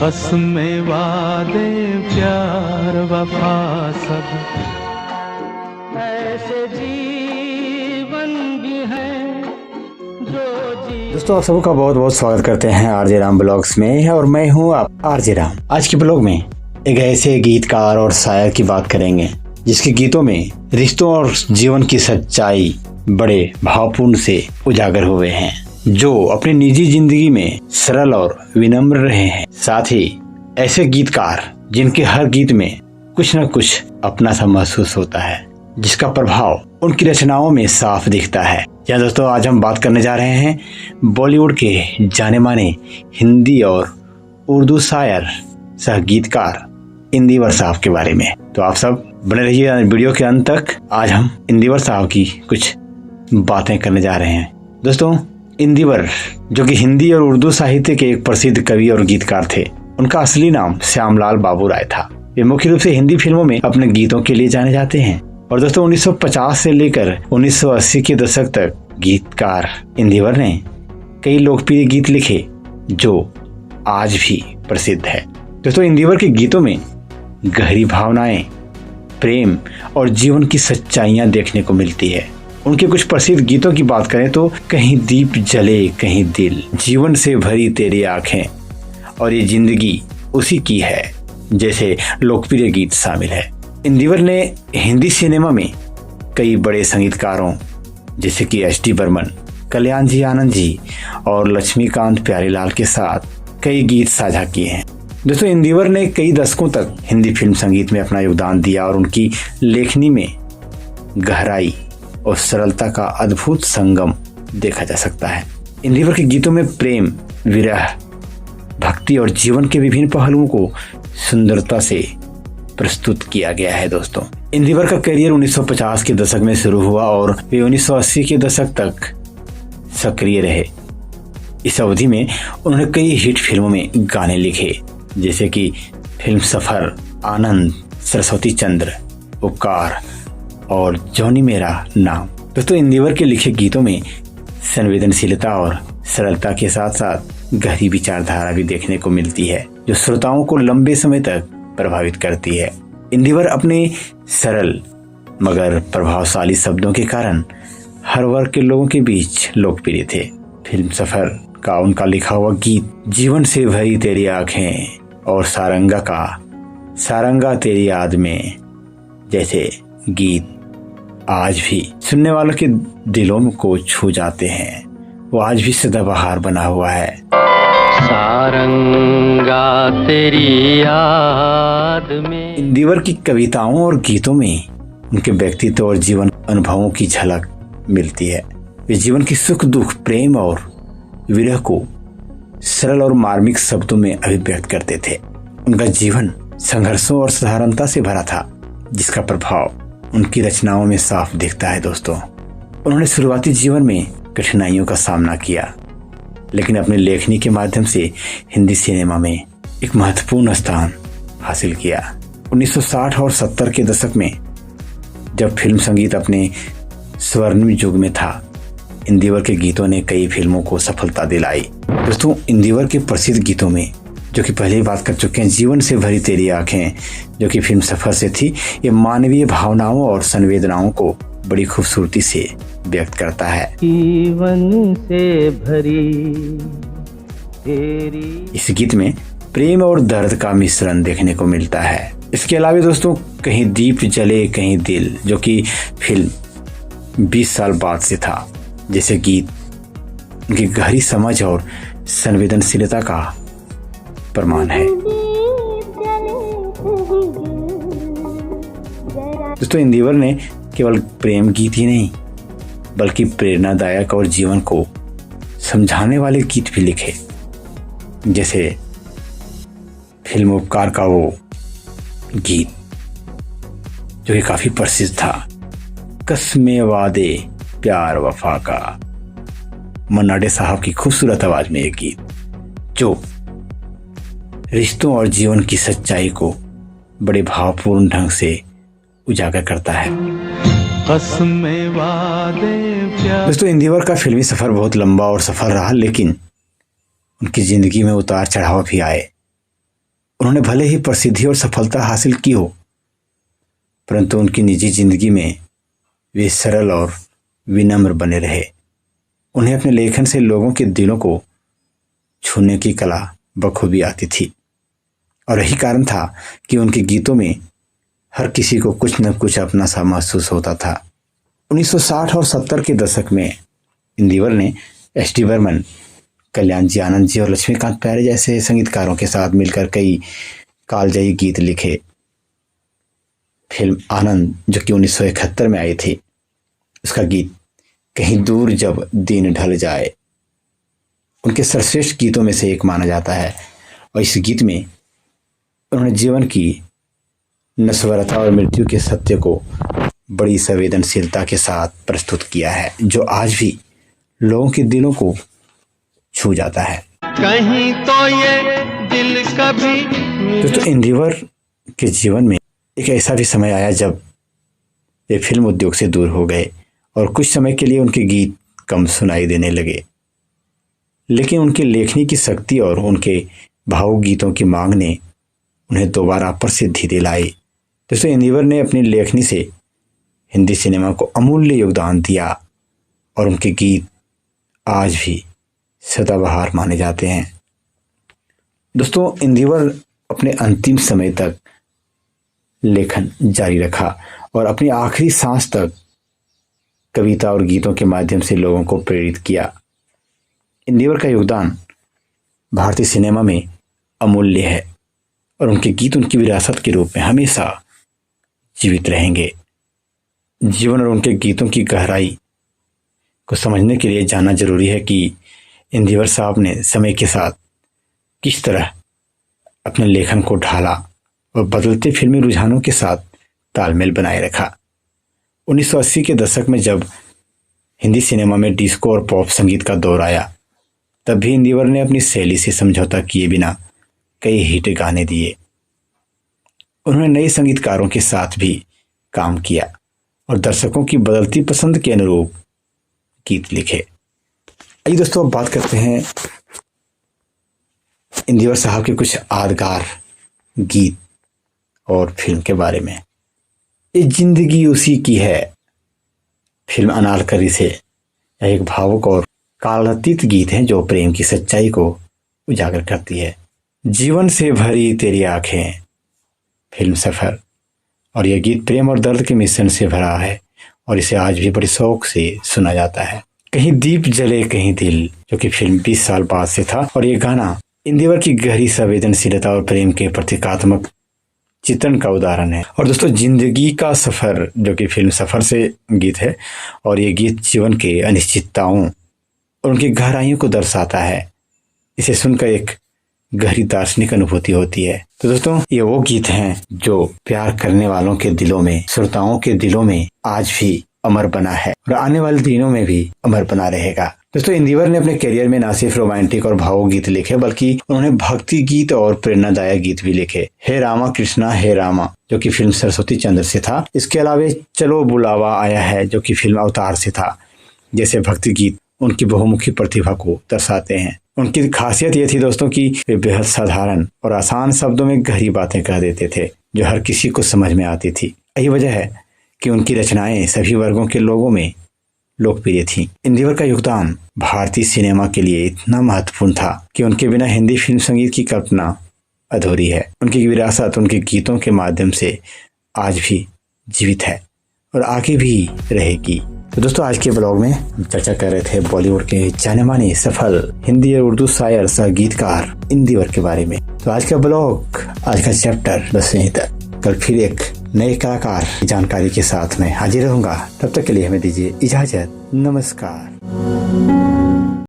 कसमें वादे प्यार वफा सब ऐसे जीवन भी है जो दोस्तों, आप सबका बहुत बहुत स्वागत करते हैं आरजे राम ब्लॉग्स में। और मैं हूं आप आरजे राम। आज के ब्लॉग में एक ऐसे गीतकार और शायर की बात करेंगे जिसके गीतों में रिश्तों और जीवन की सच्चाई बड़े भावपूर्ण से उजागर हुए हैं, जो अपनी निजी जिंदगी में सरल और विनम्र रहे हैं। साथ ही ऐसे गीतकार जिनके हर गीत में कुछ न कुछ अपना सा महसूस होता है, जिसका प्रभाव उनकी रचनाओं में साफ दिखता है। या दोस्तों, आज हम बात करने जा रहे हैं बॉलीवुड के जाने माने हिंदी और उर्दू शायर सह गीतकार इंदिवर साहब के बारे में। तो आप सब बने रहिए वीडियो के अंत तक। आज हम इंदिवर साहब की कुछ बातें करने जा रहे हैं। दोस्तों, इंदिवर जो कि हिंदी और उर्दू साहित्य के एक प्रसिद्ध कवि और गीतकार थे। उनका असली नाम श्यामलाल बाबू राय था। वे मुख्य रूप से हिंदी फिल्मों में अपने गीतों के लिए जाने जाते हैं। और दोस्तों, 1950 से लेकर 1980 के दशक तक गीतकार इंदिवर ने कई लोकप्रिय गीत लिखे जो आज भी प्रसिद्ध है। दोस्तों, इंदिवर के गीतों में गहरी भावनाएं, प्रेम और जीवन की सच्चाइयां देखने को मिलती है। उनके कुछ प्रसिद्ध गीतों की बात करें तो कहीं दीप जले कहीं दिल, जीवन से भरी तेरी आंखें और ये जिंदगी उसी की है जैसे लोकप्रिय गीत शामिल है। इंदिवर ने हिंदी सिनेमा में कई बड़े संगीतकारों जैसे कि एस.डी. बर्मन, कल्याण जी आनंद जी और लक्ष्मीकांत प्यारेलाल के साथ कई गीत साझा किए हैं। दोस्तों, इंदिवर ने कई दशकों तक हिंदी फिल्म संगीत में अपना योगदान दिया और उनकी लेखनी में गहराई और सरलता का अद्भुत संगम देखा जा सकता है। इंदिवर के गीतों में प्रेम, विरह, भक्ति और जीवन के विभिन्न पहलुओं को सुंदरता से प्रस्तुत किया गया है। दोस्तों, इंदिवर का करियर 1950 के दशक में शुरू हुआ और वे 1980 के दशक तक सक्रिय रहे। इस अवधि में उन्होंने कई हिट फिल्मों में गाने लिखे जैसे कि फिल्म सफर, आनंद, सरस्वती चंद्र, उपकार और जॉनी मेरा नाम। दोस्तों, इंदिवर के लिखे गीतों में संवेदनशीलता और सरलता के साथ साथ गहरी विचारधारा भी देखने को मिलती है, जो श्रोताओं को लंबे समय तक प्रभावित करती है। इंदिवर अपने सरल मगर प्रभावशाली शब्दों के कारण हर वर्ग के लोगों के बीच लोकप्रिय थे। फिल्म सफर का उनका लिखा हुआ गीत जीवन से भरी तेरी आंखें और सारंगा तेरी याद में जैसे गीत आज भी सुनने वालों के दिलों को छू जाते हैं। वो आज भी सदाबहार बना हुआ है। सारंगा तेरी याद में। इंदिवर की कविताओं और गीतों में उनके व्यक्तित्व और जीवन अनुभवों की झलक मिलती है। वे जीवन की सुख दुख, प्रेम और विरह को सरल और मार्मिक शब्दों में अभिव्यक्त करते थे। उनका जीवन संघर्षों और साधारणता से भरा था, जिसका प्रभाव उनकी रचनाओं में साफ दिखता है। दोस्तों, उन्होंने शुरुआती जीवन में कठिनाइयों का सामना किया, लेकिन अपनी लेखनी के माध्यम से हिंदी सिनेमा में एक महत्वपूर्ण स्थान हासिल किया। 1960 और 70 के दशक में जब फिल्म संगीत अपने स्वर्णिम युग में था, इंदिवर के गीतों ने कई फिल्मों को सफलता दिलाई। दोस्तों, इंदिवर के प्रसिद्ध गीतों में जो कि पहले ही बात कर चुके हैं, जीवन से भरी तेरी आंखें जो कि फिल्म सफर से थी, ये मानवीय भावनाओं और संवेदनाओं को बड़ी खूबसूरती से व्यक्त करता है। जीवन से भरी तेरी। इस गीत में प्रेम और दर्द का मिश्रण देखने को मिलता है। इसके अलावा दोस्तों, कहीं दीप जले कहीं दिल जो कि फिल्म 20 साल बाद से था, जैसे गीत उनकी गहरी समझ और संवेदनशीलता का प्रमाण है। दोस्तों, इंदिवर ने केवल प्रेम गीत ही नहीं बल्कि प्रेरणादायक और जीवन को समझाने वाले गीत भी लिखे, जैसे फिल्म उपकार का वो गीत जो कि काफी प्रसिद्ध था, कसमें वादे प्यार वफा का। मन्ना डे साहब की खूबसूरत आवाज में एक गीत जो रिश्तों और जीवन की सच्चाई को बड़े भावपूर्ण ढंग से उजागर करता है। दोस्तों, इंदिवर का फिल्मी सफर बहुत लंबा और सफल रहा, लेकिन उनकी जिंदगी में उतार चढ़ाव भी आए। उन्होंने भले ही प्रसिद्धि और सफलता हासिल की हो, परंतु उनकी निजी जिंदगी में वे सरल और विनम्र बने रहे। उन्हें अपने लेखन से लोगों के दिलों को छूने की कला बखूबी आती थी और यही कारण था कि उनके गीतों में हर किसी को कुछ न कुछ अपना सा महसूस होता था। 1960 और 70 के दशक में इंदिवर ने एस.डी. बर्मन, कल्याण जी आनंद जी और लक्ष्मीकांत प्यारे जैसे संगीतकारों के साथ मिलकर कई कालजयी गीत लिखे। फिल्म आनंद जो कि 1971 में आई थी, उसका गीत कहीं दूर जब दिन ढल जाए उनके सर्वश्रेष्ठ गीतों में से एक माना जाता है। और इस गीत में उन्होंने जीवन की नश्वरता और मृत्यु के सत्य को बड़ी संवेदनशीलता के साथ प्रस्तुत किया है, जो आज भी लोगों के दिलों को छू जाता है। कहीं तो ये दिल कभी दोस्तों, इंदिवर के जीवन में एक ऐसा भी समय आया जब वे फिल्म उद्योग से दूर हो गए और कुछ समय के लिए उनके गीत कम सुनाई देने लगे, लेकिन उनकी लेखनी की शक्ति और उनके भावुक गीतों की मांग ने उन्हें दोबारा प्रसिद्धि दिलाई। दोस्तों, इंदिवर ने अपनी लेखनी से हिंदी सिनेमा को अमूल्य योगदान दिया और उनके गीत आज भी सदाबहार माने जाते हैं। दोस्तों, इंदिवर अपने अंतिम समय तक लेखन जारी रखा और अपनी आखिरी सांस तक कविता और गीतों के माध्यम से लोगों को प्रेरित किया। इंदिवर का योगदान भारतीय सिनेमा में अमूल्य है और उनके गीत उनकी विरासत के रूप में हमेशा जीवित रहेंगे। जीवन और उनके गीतों की गहराई को समझने के लिए जानना जरूरी है कि इंदिवर साहब ने समय के साथ किस तरह अपने लेखन को ढाला और बदलते फिल्मी रुझानों के साथ तालमेल बनाए रखा। 1980 के दशक में जब हिंदी सिनेमा में डिस्को और पॉप संगीत का दौर आया, तब भी इंदिवर ने अपनी शैली से समझौता किए बिना कई हिट गाने दिए। उन्होंने नए संगीतकारों के साथ भी काम किया और दर्शकों की बदलती पसंद के अनुरूप गीत लिखे। आइए दोस्तों, अब बात करते हैं इंदिवर साहब के कुछ यादगार गीत और फिल्म के बारे में। ये जिंदगी उसी की है फिल्म अनारकली से एक भावुक और कालातीत गीत है जो प्रेम की सच्चाई को उजागर करती है। जीवन से भरी तेरी आंखें फिल्म सफर, और यह गीत प्रेम और दर्द के मिश्रण से भरा है और इसे आज भी बड़े शौक से सुना जाता है। कहीं दीप जले कहीं दिल, जो कि फिल्म 20 साल बाद से था, और ये गाना इंदिवर की गहरी संवेदनशीलता और प्रेम के प्रतीकात्मक चित्रण का उदाहरण है। और दोस्तों, जिंदगी का सफर जो कि फिल्म सफर से गीत है और ये गीत जीवन के अनिश्चितताओं और उनकी गहराइयों को दर्शाता है। इसे सुनकर एक गहरी दार्शनिक अनुभूति होती है। तो दोस्तों, ये वो गीत हैं जो प्यार करने वालों के दिलों में, श्रोताओं के दिलों में आज भी अमर बना है और आने वाले दिनों में भी अमर बना रहेगा। दोस्तों, इंदिवर ने अपने करियर में न सिर्फ रोमांटिक और भावुक गीत लिखे, बल्कि उन्होंने भक्ति गीत और प्रेरणादायक गीत भी लिखे। हे रामा कृष्णा हे रामा, जो कि फिल्म सरस्वती चंद्र से था। इसके अलावा चलो बुलावा आया है, जो कि फिल्म अवतार से था। जैसे भक्ति गीत उनकी बहुमुखी प्रतिभा को दर्शाते हैं। उनकी खासियत ये थी दोस्तों कि वे बेहद साधारण और आसान शब्दों में गहरी बातें कह देते थे, जो हर किसी को समझ में आती थी। यही वजह है कि उनकी रचनाएं सभी वर्गों के लोगों में लोकप्रिय थी। इंदिवर का योगदान भारतीय सिनेमा के लिए इतना महत्वपूर्ण था कि उनके बिना हिंदी फिल्म संगीत की कल्पना अधूरी है। उनकी विरासत उनके गीतों के माध्यम से आज भी जीवित है और आगे भी रहेगी। तो दोस्तों, आज के ब्लॉग में हम चर्चा कर रहे थे बॉलीवुड के जाने माने सफल हिंदी और उर्दू शायर सह गीतकार इंदिवर के बारे में। तो आज का ब्लॉग, आज का चैप्टर बस यहीं तक। कल फिर एक नए कलाकार की जानकारी के साथ मैं हाजिर रहूंगा। तब तक के लिए हमें दीजिए इजाजत। नमस्कार।